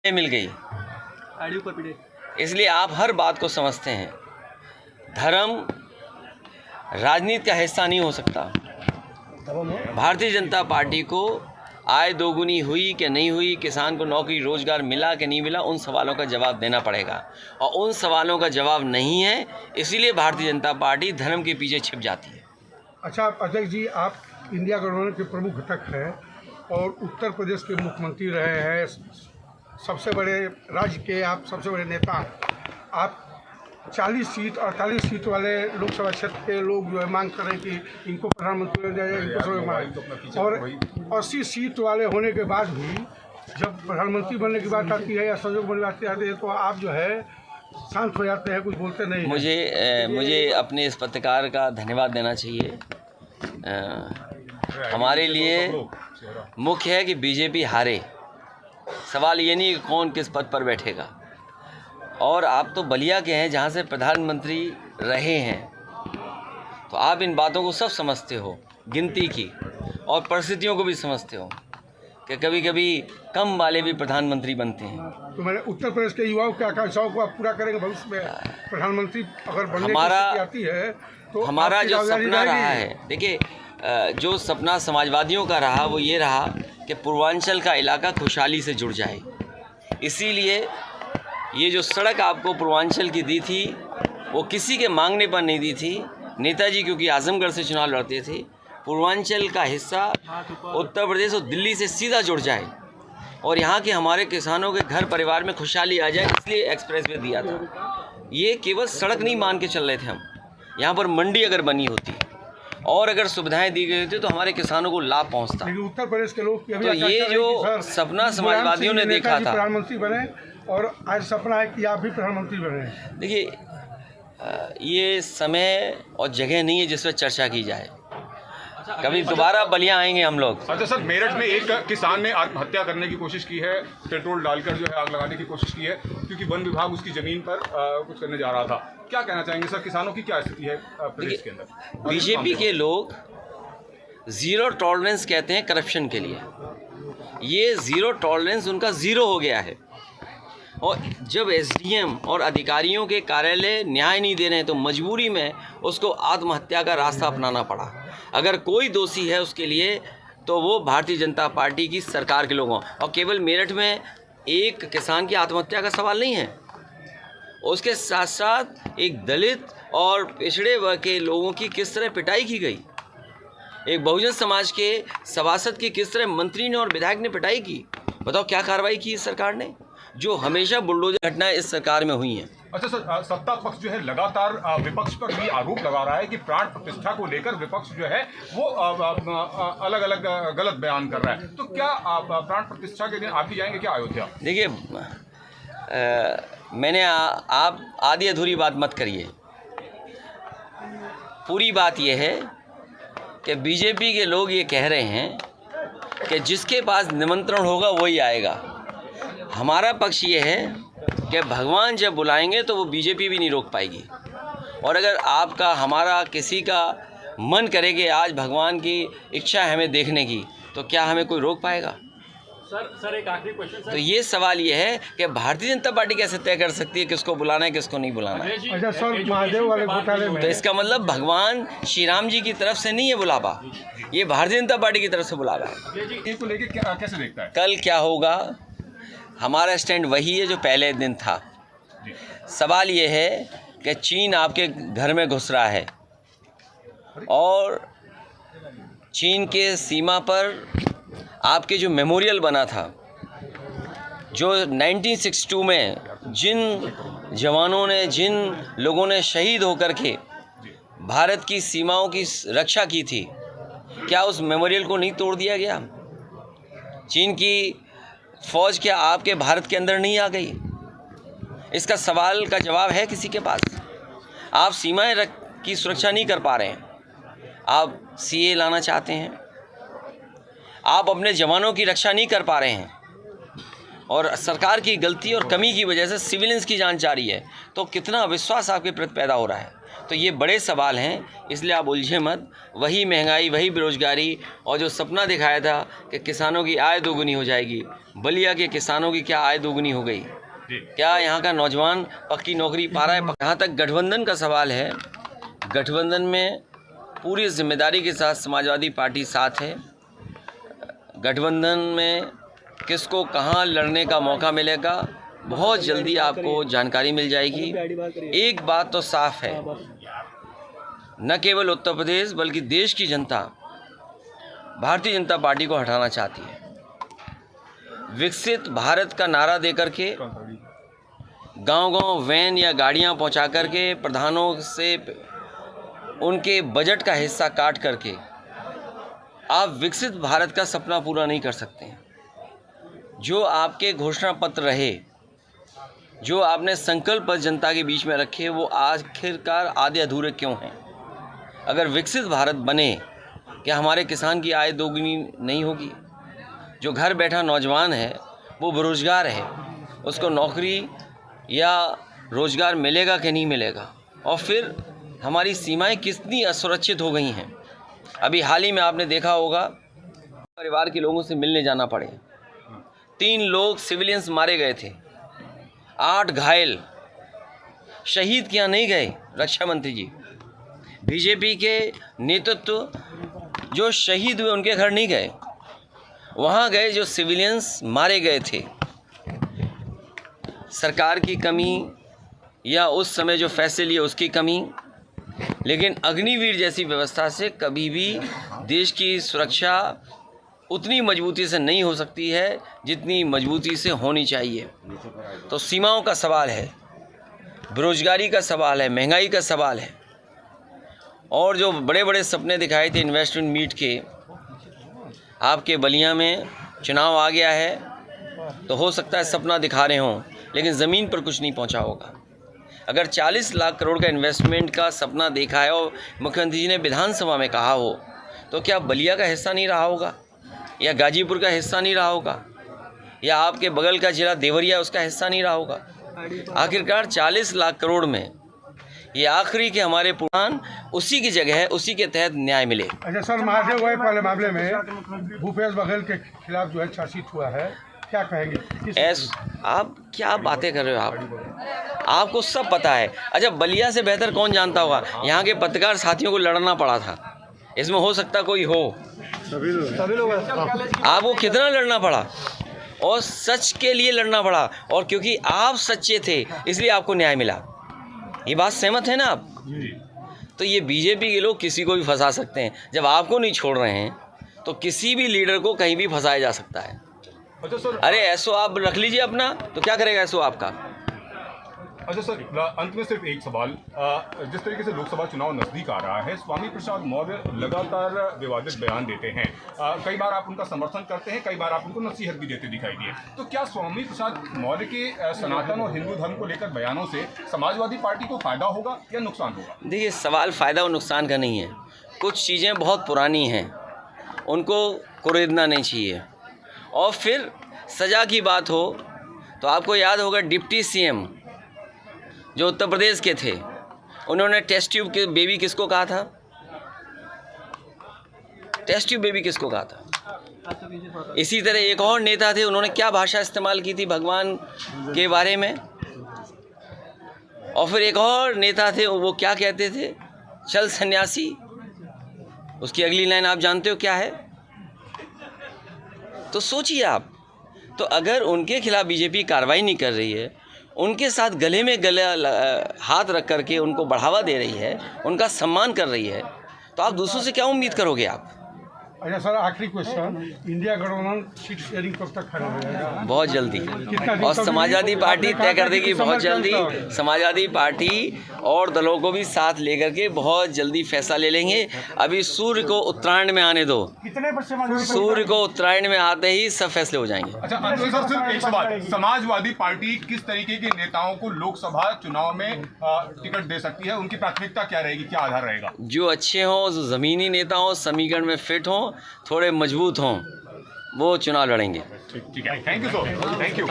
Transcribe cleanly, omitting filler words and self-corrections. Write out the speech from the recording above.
मिल गई, इसलिए आप हर बात को समझते हैं। धर्म राजनीति का हिस्सा नहीं हो सकता। भारतीय जनता पार्टी को आय दोगुनी हुई कि नहीं हुई, किसान को नौकरी रोजगार मिला कि नहीं मिला, उन सवालों का जवाब देना पड़ेगा, और उन सवालों का जवाब नहीं है, इसीलिए भारतीय जनता पार्टी धर्म के पीछे छिप जाती है। अच्छा अध्यक्ष जी, आप इंडिया गठबंधन के प्रमुख घटक हैं और उत्तर प्रदेश के मुख्यमंत्री रहे हैं, सबसे बड़े राज्य के आप सबसे बड़े नेता। आप 40 सीट 48 सीट वाले लोकसभा क्षेत्र के लोग जो है मांग कर रहे हैं कि इनको प्रधानमंत्री बनाया जाए, इनको सब मांग, और 80 सीट वाले होने के बाद भी जब प्रधानमंत्री बनने की बात आती है या संसद बनने की बात आती है तो आप जो है शांत हो जाते हैं, कुछ बोलते नहीं। मुझे अपने इस पत्रकार का धन्यवाद देना चाहिए। हमारे लिए मुख्य है कि बीजेपी हारे, सवाल ये नहीं कि कौन किस पद पर बैठेगा। और आप तो बलिया के हैं, जहाँ से प्रधानमंत्री रहे हैं, तो आप इन बातों को सब समझते हो, गिनती की और परिस्थितियों को भी समझते हो कि कभी कभी कम वाले भी प्रधानमंत्री बनते हैं। तो मैंने उत्तर प्रदेश के युवाओं की आकांक्षाओं को आप पूरा करेंगे भविष्य में, प्रधानमंत्री अगर बनने की स्थिति आती है तो हमारा जो सपना रहा है, देखिए जो सपना समाजवादियों का रहा वो ये रहा कि पूर्वांचल का इलाका खुशहाली से जुड़ जाए। इसीलिए ये जो सड़क आपको पूर्वांचल की दी थी वो किसी के मांगने पर नहीं दी थी। नेताजी क्योंकि आजमगढ़ से चुनाव लड़ते थे, पूर्वांचल का हिस्सा उत्तर प्रदेश और दिल्ली से सीधा जुड़ जाए और यहाँ के हमारे किसानों के घर परिवार में खुशहाली आ जाए, इसलिए एक्सप्रेसवे दिया था। ये केवल सड़क नहीं मान के चल रहे थे हम, यहाँ पर मंडी अगर बनी होती और अगर सुविधाएं दी गई थी तो हमारे किसानों को लाभ पहुंचता। उत्तर प्रदेश के लोग तो ये जो सपना समाजवादियों ने देखा था, प्रधानमंत्री बने, और आज सपना है कि आप भी प्रधानमंत्री बने। देखिए ये समय और जगह नहीं है जिस पर चर्चा की जाए। कभी दोबारा बलिया आएंगे हम लोग। अच्छा सर, मेरठ में एक किसान ने आत्महत्या करने की कोशिश की है, पेट्रोल डालकर जो है आग लगाने की कोशिश की है, क्योंकि वन विभाग उसकी ज़मीन पर कुछ करने जा रहा था। क्या कहना चाहेंगे सर, किसानों की क्या स्थिति है प्रदेश के अंदर? बीजेपी के लोग ज़ीरो टॉलरेंस कहते हैं करप्शन के लिए। ये ज़ीरो टॉलरेंस उनका ज़ीरो हो गया है, और जब एसडीएम और अधिकारियों के कार्यालय न्याय नहीं दे रहे हैं तो मजबूरी में उसको आत्महत्या का रास्ता अपनाना पड़ा। अगर कोई दोषी है उसके लिए तो वो भारतीय जनता पार्टी की सरकार के लोगों, और केवल मेरठ में एक किसान की आत्महत्या का सवाल नहीं है, उसके साथ साथ एक दलित और पिछड़े वर्ग के लोगों की किस तरह पिटाई की गई, एक बहुजन समाज के सभासद की किस तरह मंत्री ने और विधायक ने पिटाई की। बताओ क्या कार्रवाई की इस सरकार ने, जो हमेशा बुलडोजर घटनाएं इस सरकार में हुई हैं। अच्छा सर, सत्ता पक्ष जो है लगातार विपक्ष पर भी आरोप लगा रहा है कि प्राण प्रतिष्ठा को लेकर विपक्ष जो है वो अलग अलग गलत बयान कर रहा है, तो क्या प्राण प्रतिष्ठा के दिन आप भी जाएंगे क्या अयोध्या? देखिए मैंने आप आधी अधूरी बात मत करिए। पूरी बात यह है कि बीजेपी के लोग ये कह रहे हैं कि जिसके पास निमंत्रण होगा वही आएगा। हमारा पक्ष ये है कि भगवान जब बुलाएंगे तो वो बीजेपी भी नहीं रोक पाएगी, और अगर आपका हमारा किसी का मन करे कि आज भगवान की इच्छा है हमें देखने की, तो क्या हमें कोई रोक पाएगा? सर एक आखिरी क्वेश्चन। तो ये सवाल ये है कि भारतीय जनता पार्टी कैसे तय कर सकती है किसको बुलाना है किसको नहीं बुलाना है। अच्छा सर, महादेव वाले घोटाले में तो इसका मतलब भगवान श्री राम जी की तरफ से नहीं है बुलावा, ये भारतीय जनता पार्टी की तरफ से बुलावा है। इसको लेके कैसे देखता है? कल क्या होगा, हमारा स्टैंड वही है जो पहले दिन था। सवाल ये है कि चीन आपके घर में घुस रहा है, और चीन के सीमा पर आपके जो मेमोरियल बना था, जो 1962 में जिन जवानों ने, जिन लोगों ने शहीद होकर के भारत की सीमाओं की रक्षा की थी, क्या उस मेमोरियल को नहीं तोड़ दिया गया? चीन की फौज क्या आपके भारत के अंदर नहीं आ गई? इसका सवाल का जवाब है किसी के पास? आप सीमाएं की सुरक्षा नहीं कर पा रहे हैं, आप सीए लाना चाहते हैं, आप अपने जवानों की रक्षा नहीं कर पा रहे हैं, और सरकार की गलती और कमी की वजह से सिविलियंस की जान जा रही है, तो कितना अविश्वास आपके प्रति पैदा हो रहा है। तो ये बड़े सवाल हैं, इसलिए आप उलझे मत। वही महंगाई, वही बेरोजगारी, और जो सपना दिखाया था कि किसानों की आय दोगुनी हो जाएगी, बलिया के किसानों की क्या आय दोगुनी हो गई? क्या यहाँ का नौजवान पक्की नौकरी पा रहा है? यहाँ तक गठबंधन का सवाल है, गठबंधन में पूरी जिम्मेदारी के साथ समाजवादी पार्टी साथ है। गठबंधन में किसको कहाँ लड़ने का मौका मिलेगा, बहुत जल्दी आपको जानकारी मिल जाएगी। एक बात तो साफ है, न केवल उत्तर प्रदेश बल्कि देश की जनता भारतीय जनता पार्टी को हटाना चाहती है। विकसित भारत का नारा देकर के गांव-गांव वैन या गाड़ियां पहुंचा करके प्रधानों से उनके बजट का हिस्सा काट करके आप विकसित भारत का सपना पूरा नहीं कर सकते हैं। जो आपके घोषणा पत्र रहे, जो आपने संकल्प जनता के बीच में रखे, वो आखिरकार आधे अधूरे क्यों हैं? अगर विकसित भारत बने, क्या हमारे किसान की आय दोगुनी नहीं होगी? जो घर बैठा नौजवान है वो बेरोजगार है, उसको नौकरी या रोज़गार मिलेगा कि नहीं मिलेगा? और फिर हमारी सीमाएं कितनी असुरक्षित हो गई हैं। अभी हाल ही में आपने देखा होगा, परिवार के लोगों से मिलने जाना पड़े, 3 लोग सिविलियंस मारे गए थे, 8 घायल, शहीद किया नहीं गए रक्षा मंत्री जी। बीजेपी के नेतृत्व जो शहीद हुए उनके घर नहीं गए, वहाँ गए जो सिविलियंस मारे गए थे। सरकार की कमी या उस समय जो फैसले लिए उसकी कमी, लेकिन अग्निवीर जैसी व्यवस्था से कभी भी देश की सुरक्षा उतनी मजबूती से नहीं हो सकती है जितनी मजबूती से होनी चाहिए। तो सीमाओं का सवाल है, बेरोजगारी का सवाल है, महंगाई का सवाल है, और जो बड़े बड़े सपने दिखाए थे इन्वेस्टमेंट मीट के, आपके बलिया में चुनाव आ गया है तो हो सकता है सपना दिखा रहे हों, लेकिन ज़मीन पर कुछ नहीं पहुंचा होगा। अगर 40 लाख करोड़ का इन्वेस्टमेंट का सपना देखा है और मुख्यमंत्री जी ने विधानसभा में कहा हो, तो क्या बलिया का हिस्सा नहीं रहा होगा, या गाजीपुर का हिस्सा नहीं रहा होगा, या आपके बगल का जिला देवरिया उसका हिस्सा नहीं रहा होगा? आखिरकार 40 लाख करोड़ में ये आखिरी के हमारे पुराण उसी की जगह है, उसी के तहत न्याय मिले। अच्छा सर, महादेव वाले वाले मामले में भूपेश बघेल के खिलाफ जो है चार्जशीट हुआ है, क्या कहेंगे? आप क्या बातें कर रहे हो? आपको सब पता है। अच्छा, बलिया से बेहतर कौन जानता होगा? यहाँ के पत्रकार साथियों को लड़ना पड़ा था, इसमें हो सकता कोई हो, सभी लोग आपको कितना लड़ना पड़ा, और सच के लिए लड़ना पड़ा, और क्योंकि आप सच्चे थे इसलिए आपको न्याय मिला। ये बात सहमत है ना आप? तो ये बीजेपी के लोग किसी को भी फंसा सकते हैं। जब आपको नहीं छोड़ रहे हैं तो किसी भी लीडर को कहीं भी फंसाया जा सकता है। अरे ऐसो आप रख लीजिए अपना, तो क्या करेगा ऐसो आपका? अच्छा सर, अंत में सिर्फ एक सवाल, जिस तरीके से लोकसभा चुनाव नजदीक आ रहा है, स्वामी प्रसाद मौर्य लगातार विवादित बयान देते हैं। कई बार आप उनका समर्थन करते हैं, कई बार आप उनको नसीहत भी देते दिखाई दिए। तो क्या स्वामी प्रसाद मौर्य के सनातन और हिंदू धर्म को लेकर बयानों से समाजवादी पार्टी को फायदा होगा या नुकसान होगा? देखिए, सवाल फ़ायदा और नुकसान का नहीं है। कुछ चीज़ें बहुत पुरानी हैं, उनको कुरेदना नहीं चाहिए। और फिर सज़ा की बात हो तो आपको याद होगा डिप्टी सीएम जो उत्तर प्रदेश के थे, उन्होंने टेस्ट ट्यूब के बेबी किसको कहा था? टेस्ट ट्यूब बेबी किसको कहा था? इसी तरह एक और नेता थे, उन्होंने क्या भाषा इस्तेमाल की थी भगवान के बारे में? और फिर एक और नेता थे, वो क्या कहते थे? चल सन्यासी। उसकी अगली लाइन आप जानते हो क्या है? तो सोचिए आप, तो अगर उनके खिलाफ बीजेपी कार्रवाई नहीं कर रही है, उनके साथ गले में गला हाथ रख करके उनको बढ़ावा दे रही है, उनका सम्मान कर रही है, तो आप दूसरों से क्या उम्मीद करोगे आप? अच्छा सर, आखिरी क्वेश्चन, इंडिया गठबंधन सीट शेयरिंग कब तक खत्म हो जाएगा? बहुत जल्दी, और समाजवादी पार्टी तय कर देगी बहुत जल्दी। समाजवादी पार्टी और दलों को भी साथ लेकर के बहुत जल्दी फैसला ले लेंगे। अभी सूर्य को उत्तरायण में आने दो, सूर्य को उत्तरायण में आते ही सब फैसले हो जाएंगे। अच्छा, अंत में सिर्फ एक सवाल, समाजवादी पार्टी किस तरीके के नेताओं को लोकसभा चुनाव में टिकट दे सकती है? उनकी प्राथमिकता क्या रहेगी, क्या आधार रहेगा? जो अच्छे हों, जो ज़मीनी नेता हों, समीकरण में फिट हों, थोड़े मजबूत हों, वो चुनाव लड़ेंगे। ठीक है, thank you sir, thank you.